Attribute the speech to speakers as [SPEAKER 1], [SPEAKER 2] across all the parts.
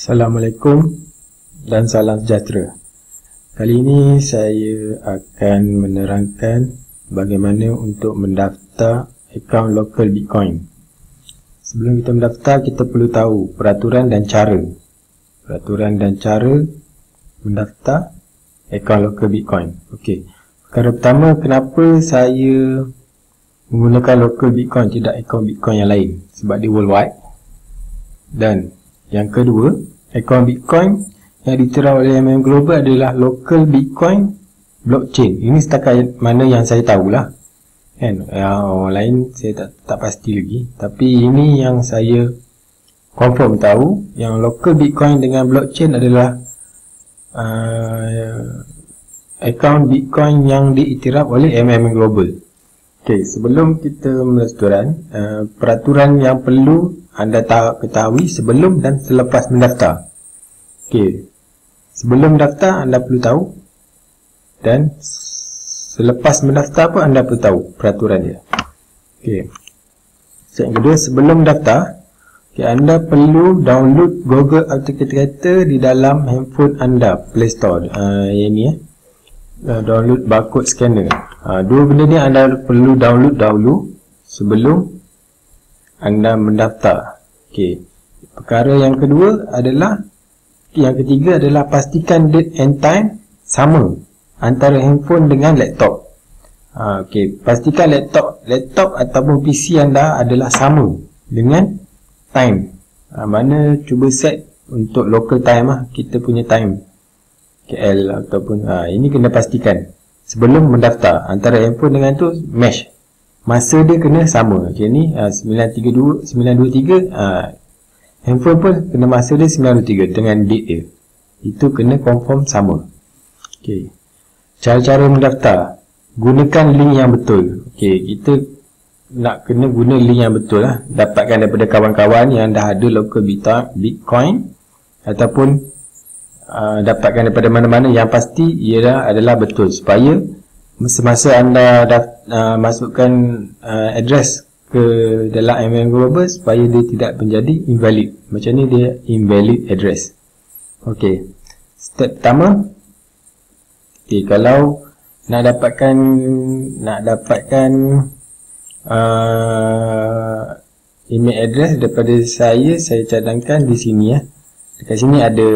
[SPEAKER 1] Assalamualaikum dan salam sejahtera. Kali ini saya akan menerangkan bagaimana untuk mendaftar akaun local Bitcoin. Sebelum kita mendaftar, kita perlu tahu peraturan dan cara mendaftar akaun local Bitcoin. Okey. Perkara pertama, kenapa saya menggunakan local Bitcoin, tidak akaun Bitcoin yang lain? Sebab dia worldwide. Dan yang kedua, akaun Bitcoin yang diterap oleh Global adalah local Bitcoin blockchain. Ini setakat mana yang saya tahulah. Kan? Orang lain saya tak pasti lagi. Tapi ini yang saya confirm tahu, yang local Bitcoin dengan blockchain adalah akaun Bitcoin yang diiktiraf oleh Global. Okey, sebelum kita melaksanakan peraturan yang perlu anda ketahui sebelum dan selepas mendaftar. Okey, sebelum mendaftar anda perlu tahu, dan selepas mendaftar pun anda perlu tahu peraturan dia. Okey, yang kedua, sebelum mendaftar, anda perlu download Google Authenticator di dalam handphone anda, Play Store. Ini download barcode scanner. Dua benda ni anda perlu download dahulu sebelum anda mendaftar. Okey. Perkara yang kedua adalah, yang ketiga adalah pastikan date and time sama antara handphone dengan laptop. Okey, pastikan laptop ataupun PC anda adalah sama dengan time. Mana cuba set untuk local time kita punya time KL ataupun ini kena pastikan sebelum mendaftar. Antara handphone dengan tu match, masa dia kena sama. Okey, ni 923 handphone pun kena masa dia 923 dengan date dia. Itu kena confirm sama. Okey, cara-cara mendaftar, gunakan link yang betul. Okey, kita nak kena guna link yang betul lah. Dapatkan daripada kawan-kawan yang dah ada local Bitcoin, ataupun dapatkan daripada mana-mana yang pasti ia adalah betul, supaya semasa anda masukkan address ke dalam Global, supaya dia tidak menjadi invalid. Macam ni dia invalid address. Okey, step pertama, kalau nak dapatkan email address daripada saya cadangkan di sini ya. Dekat sini ada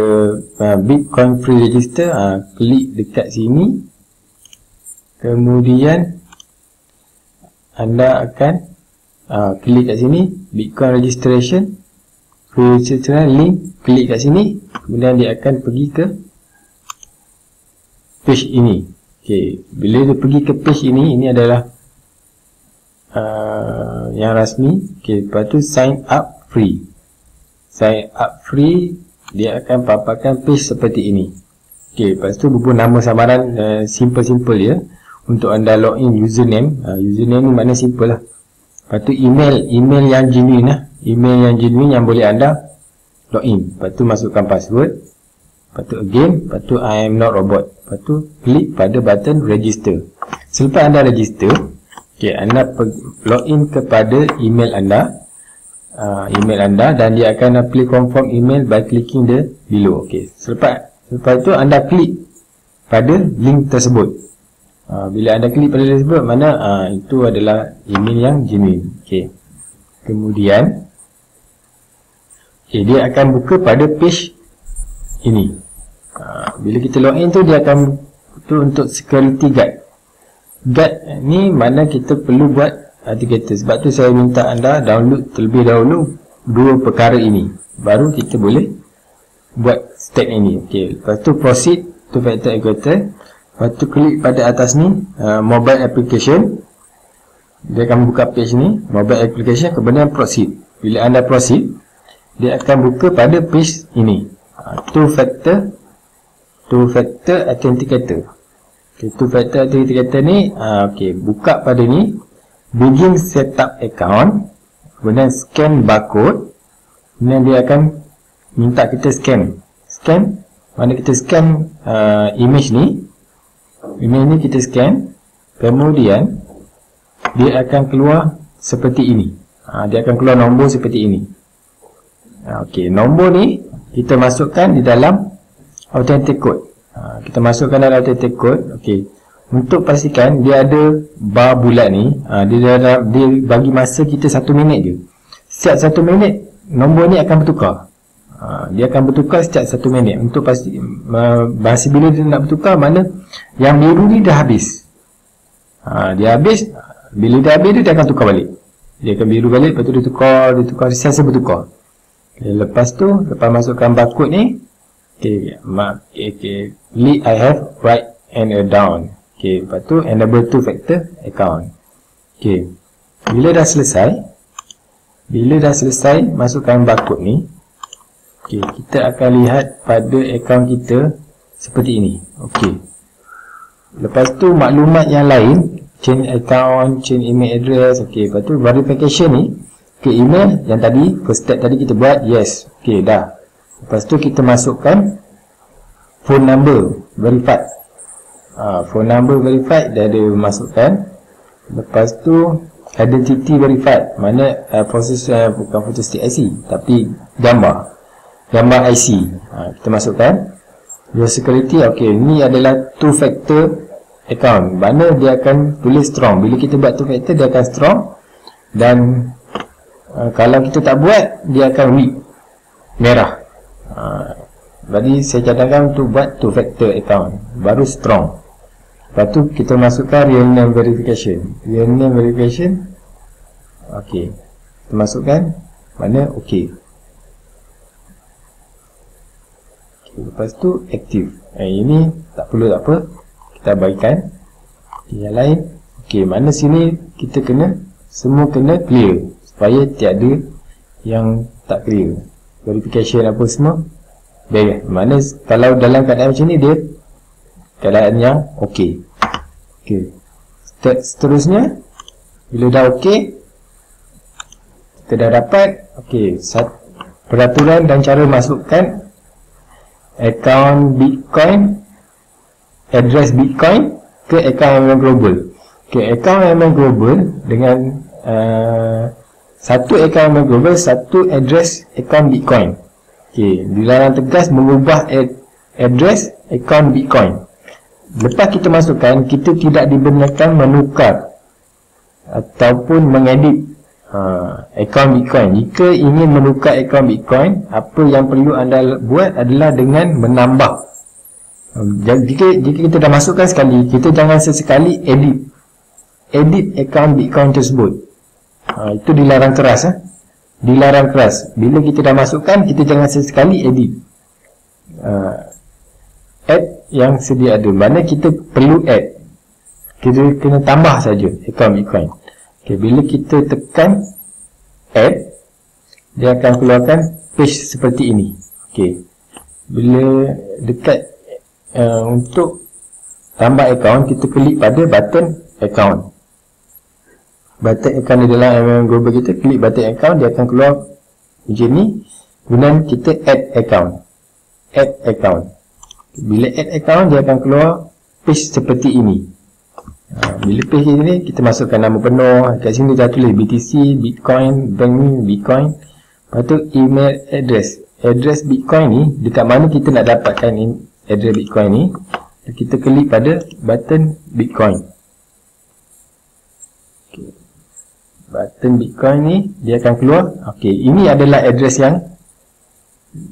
[SPEAKER 1] Bitcoin Free Register. Klik dekat sini, kemudian anda akan klik kat sini Bitcoin Registration Free Register link. Klik kat sini, kemudian dia akan pergi ke page ini. Okey, bila dia pergi ke page ini adalah yang rasmi. Okey, lepas tu sign up free. Dia akan paparkan page seperti ini. Okey, lepas tu bubuh nama samaran, simple ya. Untuk anda login username, username ni mana simple lah. Lepas tu email yang genuine lah. Email yang genuine yang boleh anda login. Lepas tu masukkan password. Lepas tu again, lepas tu I am not robot. Lepas tu klik pada button register. Selepas anda register, okey, anda login kepada email anda. Dan dia akan apply confirm email by clicking the below. Okey, selepas itu anda klik pada link tersebut. Bila anda klik pada link tersebut, mana itu adalah email yang genuine. Okey, kemudian dia akan buka pada page ini. Bila kita login tu, dia akan untuk security guard. Ni mana kita perlu buat authenticator. Sebab tu saya minta anda download terlebih dahulu dua perkara ini, baru kita boleh buat step ini. Okey, lepas tu proceed to factor authenticator. Lepas tu klik pada atas ni mobile application. Dia akan buka page ni mobile application, kemudian proceed. Bila anda proceed, dia akan buka pada page ini, two factor authenticator. Okay, two factor authenticator ni okey, buka pada ni begin setup account, kemudian scan barcode. Kemudian dia akan minta kita scan. Mana kita scan image ni kita scan. Kemudian dia akan keluar seperti ini. Dia akan keluar nombor seperti ini. Okey, nombor ni kita masukkan di dalam authentic code. Kita masukkan dalam authentic code. Okey. Untuk pastikan dia ada bar bulat ni, dia bagi masa kita 1 minit je. Setiap 1 minit nombor ni akan bertukar. Dia akan bertukar setiap 1 minit. Untuk pasti masa bila dia nak bertukar, mana yang biru ni dah habis. Dia habis. Bila dia habis, dia akan tukar balik. Dia akan biru balik, lepas tu dia tukar, sentiasa bertukar. Okay, lepas tu, lepas masukkan barcode ni, okay, I have write and a down. Okay, lepas tu enable 2 factor account. Okay, bila dah selesai masukkan barcode ni, okay, kita akan lihat pada account kita seperti ini. Okay, lepas tu maklumat yang lain, change account, change email address. Okay, lepas tu verification ni, okay, email yang tadi, first step tadi kita buat, yes. Okay, dah. Lepas tu kita masukkan phone number verified. Phone number verified dah ada masukkan. Lepas tu identity verified, mana proses bukan photostat IC tapi gambar IC. Kita masukkan. Your security, okay, ni adalah 2 factor account, mana dia akan tulis strong. Bila kita buat 2 factor, dia akan strong. Dan kalau kita tak buat, dia akan weak, merah. Jadi saya cadangkan untuk buat 2 factor account, baru strong. Lepas tu kita masukkan real name verification. Real name verification, ok, kita masukkan mana, ok. Lepas tu active. Ini tak perlu, tak apa, kita bagikan. Yang lain, ok, mana sini kita kena, semua kena clear supaya tiada yang tak clear. Verification apa semua baik. Mana kalau dalam keadaan macam ni, dia keadaan yang ok. Ok, step seterusnya, bila dah ok, kita dah dapat ok, peraturan dan cara masukkan account Bitcoin, address Bitcoin ke account MMM Global. Ok, account MMM Global dengan satu account MMM Global, satu address account Bitcoin. Ok, dilarang tegas mengubah address account Bitcoin. Lepas kita masukkan, kita tidak dibenarkan menukar ataupun mengedit account Bitcoin. Jika ingin menukar account Bitcoin, apa yang perlu anda buat adalah dengan menambah. Jika kita dah masukkan sekali, kita jangan sesekali edit account Bitcoin tersebut. Itu dilarang keras. Dilarang keras. Bila kita dah masukkan, kita jangan sesekali edit. Add yang sedia ada. Mana kita perlu add, kita kena tambah saja account Bitcoin. Okay, bila kita tekan add, dia akan keluarkan page seperti ini. Okay, bila dekat untuk tambah account, kita klik pada button account. Button account di dalam MMM Global kita, klik button account, dia akan keluar macam ni. Kemudian kita add account. Add account. Bila add account, dia akan keluar page seperti ini. Bila page ini, kita masukkan nama penuh. Kat sini dah tulis BTC, Bitcoin, bank ni Bitcoin. Lepas tu email address. Address Bitcoin ni, dekat mana kita nak dapatkan address Bitcoin ni, kita klik pada button Bitcoin. Okay. Button Bitcoin ni, dia akan keluar. Okay, ini adalah address yang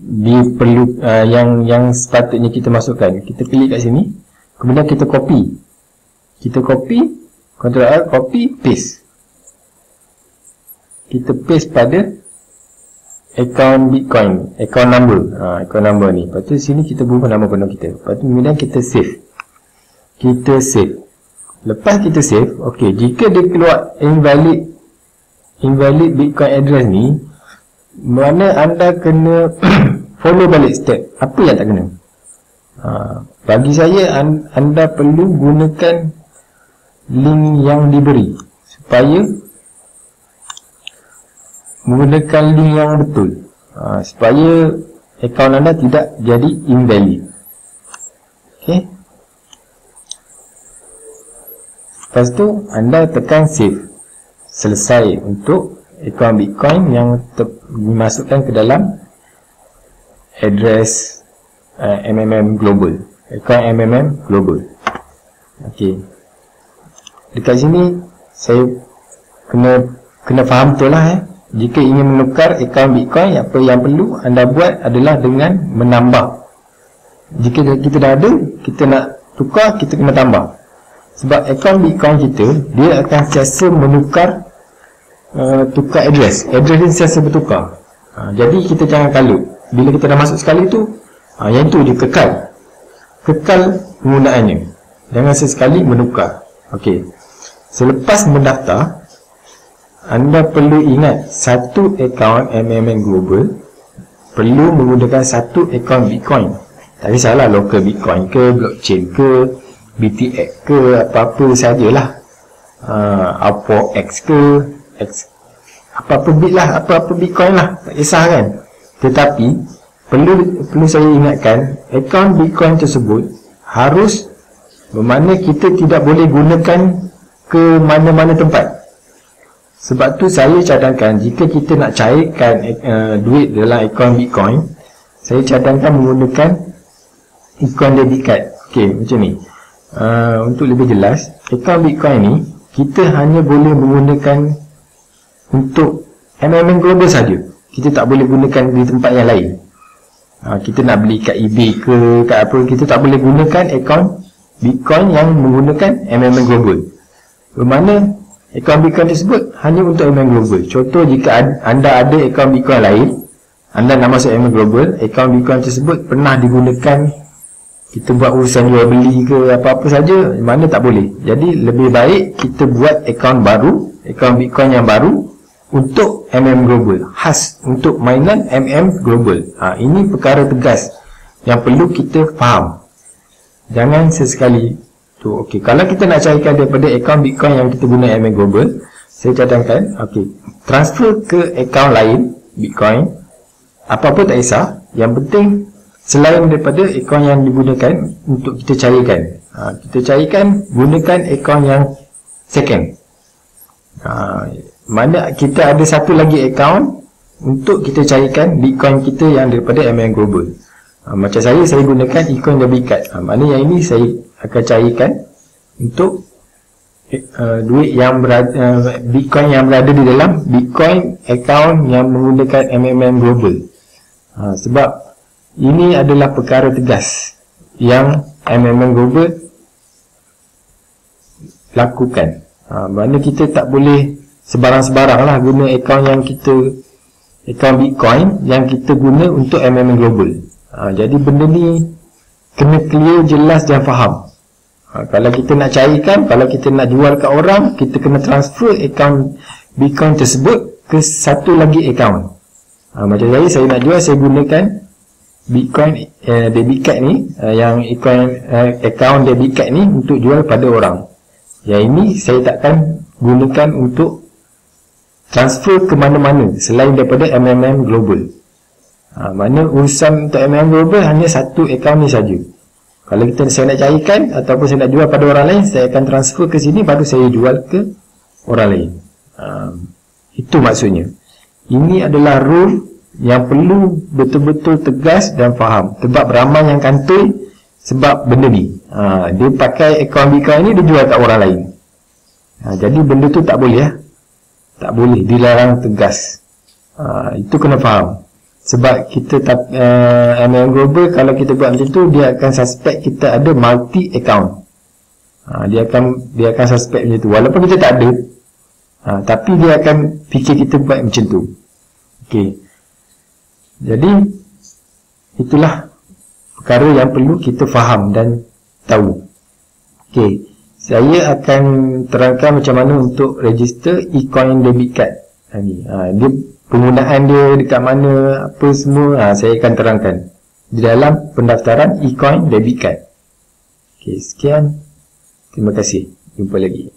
[SPEAKER 1] diperlu, yang sepatutnya kita masukkan. Kita klik kat sini, kemudian kita copy. Kita copy, Ctrl R, copy, paste. Kita paste pada account Bitcoin, account number. Account number ni. Lepas tu sini kita bubuh nama penuh kita. Lepas tu kemudian kita save. Kita save. Lepas kita save, ok, jika dia keluar invalid Bitcoin address ni, mana anda kena follow balik step. Apa yang tak kena? Bagi saya, anda perlu gunakan link yang diberi supaya menggunakan link yang betul, supaya akaun anda tidak jadi invalid. Ok, lepas tu anda tekan save. Selesai untuk akaun Bitcoin yang dimasukkan ke dalam address MMM Global, akaun MMM Global. Okey, dekat sini saya kena faham betul lah jika ingin menukar akaun Bitcoin, apa yang perlu anda buat adalah dengan menambah. Jika kita dah ada, kita nak tukar, kita kena tambah. Sebab akaun Bitcoin kita, dia akan sentiasa menukar, tukar address dia sentiasa bertukar. Jadi kita jangan kalut. Bila kita dah masuk sekali tu, yang tu dia kekal penggunaannya, jangan sesekali menukar. Okey, selepas mendaftar, anda perlu ingat satu akaun MMM Global perlu menggunakan satu akaun Bitcoin. Tak kisahlah local Bitcoin ke, blockchain ke, BTX ke, apa-apa sajalah, Upwork X ke, apa-apa bit lah, apa-apa Bitcoin lah, tak kisah kan. Tetapi perlu saya ingatkan, akaun Bitcoin tersebut harus bermakna kita tidak boleh gunakan ke mana-mana tempat. Sebab tu saya cadangkan jika kita nak cairkan duit dalam akaun Bitcoin, saya cadangkan menggunakan akaun debit card. Okey, macam ni. Untuk lebih jelas, akaun Bitcoin ni kita hanya boleh menggunakan untuk MMM Global saja. Kita tak boleh gunakan di tempat yang lain. Kita nak beli kat eBay ke, kat apa, kita tak boleh gunakan akaun Bitcoin yang menggunakan MMM Global. Bermakna akaun Bitcoin tersebut hanya untuk MMM Global. Contoh, jika anda ada akaun Bitcoin lain, anda nak masuk MMM Global, akaun Bitcoin tersebut pernah digunakan, kita buat urusan jual beli ke apa-apa saja, mana tak boleh. Jadi lebih baik kita buat akaun baru, akaun Bitcoin yang baru untuk MM Global, khas untuk mainan MM Global. Ini perkara tegas yang perlu kita faham. Jangan sesekali tu. Okey, kalau kita nak cairkan daripada akaun Bitcoin yang kita guna MM Global, saya cadangkan, okey, transfer ke akaun lain Bitcoin, apa-apa tak kisah. Yang penting selain daripada akaun yang digunakan untuk kita cairkan, kita cairkan gunakan akaun yang second. Mana kita ada satu lagi akaun untuk kita cairkan Bitcoin kita yang daripada MM Global. Macam saya gunakan akaun debit card. Mana yang ini saya akan cairkan untuk duit yang berada, Bitcoin yang berada di dalam Bitcoin akaun yang menggunakan MMM Global. Sebab ini adalah perkara tegas yang MMM Global lakukan. Mana kita tak boleh sebarang-sebarang lah guna akaun yang kita, akaun Bitcoin yang kita guna untuk MMM Global. Jadi benda ni kena clear, jelas dan faham. Kalau kita nak cairkan, kalau kita nak jual kat orang, kita kena transfer akaun Bitcoin tersebut ke satu lagi akaun. Macam saya nak jual, saya gunakan Bitcoin debit card ni, yang akaun debit card ni untuk jual pada orang. Yang ini saya takkan gunakan untuk transfer ke mana-mana selain daripada MMM Global. Mana urusan untuk MMM Global hanya satu akaun ni saja. Kalau saya nak cairkan ataupun saya nak jual pada orang lain, saya akan transfer ke sini, baru saya jual ke orang lain. Itu maksudnya. Ini adalah rule yang perlu betul-betul tegas dan faham. Sebab ramai yang kantoi sebab benda ni. Dia pakai akaun Bitcoin ni, dia jual kat orang lain. Jadi benda tu tak boleh. Tak boleh, dilarang tegas. Itu kena faham. Sebab kita MMM Global, kalau kita buat macam tu, dia akan suspect kita ada multi account. Dia akan suspect macam tu. Walaupun kita tak ada, tapi dia akan fikir kita buat macam tu. Okey. Jadi itulah perkara yang perlu kita faham dan tahu. Okey, saya akan terangkan macam mana untuk register eCoin debit card. Dia penggunaan dia dekat mana, apa semua, saya akan terangkan di dalam pendaftaran eCoin debit card. Okey, sekian. Terima kasih. Jumpa lagi.